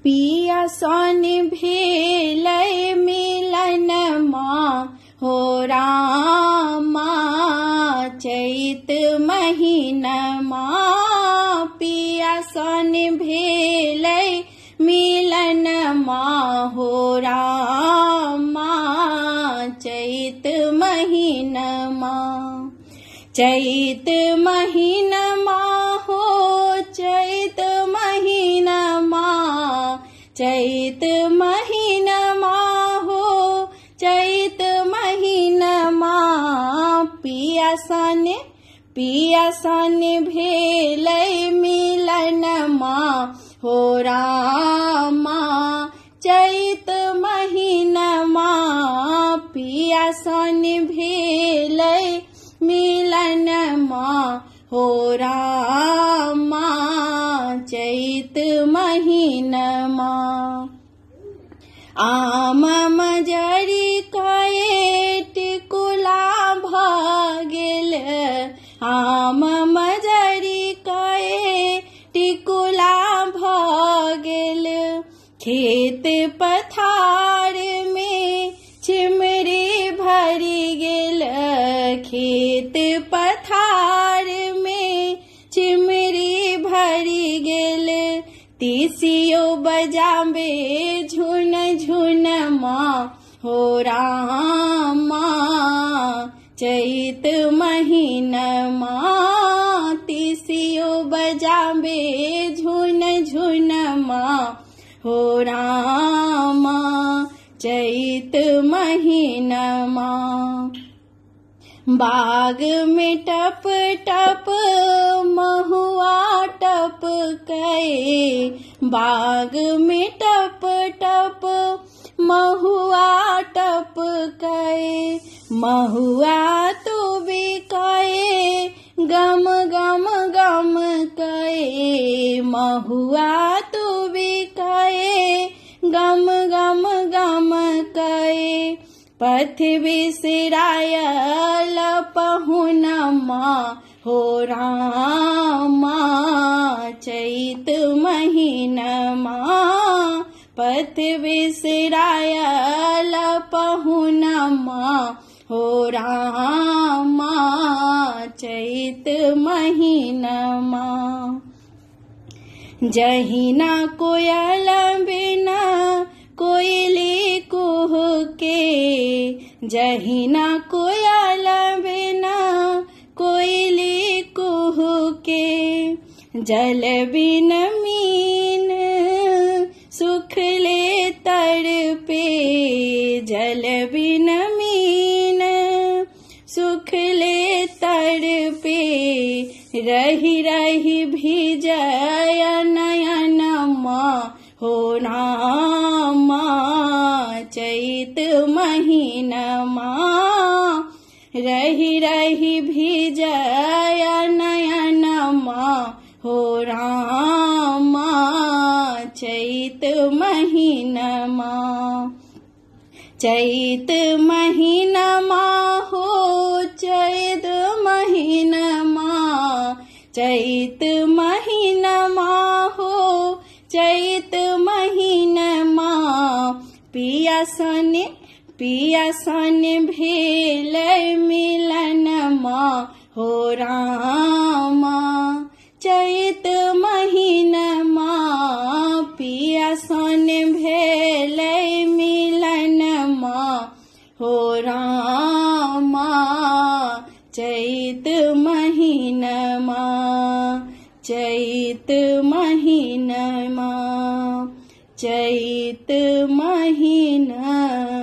पिया सन भेलै मिलनमा हो रामा चैत महीनमा पिया सन भेलै मिलनमा हो रामा चैत महीनमा चैत महीनमा हो चैत महीनमा चैत महीनमा हो चैत महीनमा पिया सन भेलै मिलनमा हो रामा चैत महीनमा पिया सन भेलै मिलनमा हो रामा चैत महीनमा आम मजरी कए टिकुला भ गेल आम मजरी कए टिकुला भ गेल खेत पथार में चिमरी भरी गेल खेत पथार में चिमरी भरी गेल तीसियो बजाबे झुन झुनमा हो रामा चैत महीनमा तीसियो बजाबे झुन झुनमा हो रामा चैत महीनमा बाग में टप टप महुआ टप कए बाग में टप टप महुआ टप कए महुआ तो भी कए गम गम गम कए महुआ तो भी कए गम गम गम कए पथ बिसरायल पहुनमा हो रामा चैत महीनमा पथ बिसरायल पहुनमा हो रामा चैत महीनमा जहिना कोयल बिना कोयली कुहके जहिना कोयल बिना कोयली कुहके जल बिन मीन सुखले तड़पे जल बिन मीन सुखले तड़पे रही रही भिजय नयनमा हो रामा चैत महीनमा रही रही भिजय नयनमा हो रामा चैत महीनमा चैत महीनमा हो चैत महीनमा चैत महीनमा हो चैत महीनमा पिया सन भेलै मिलनमा हो रामा चैत महीनमा पिया सन भेलै मिलनमा हो रामा चैत महीनमा चैत महीनमा चैत महीनमा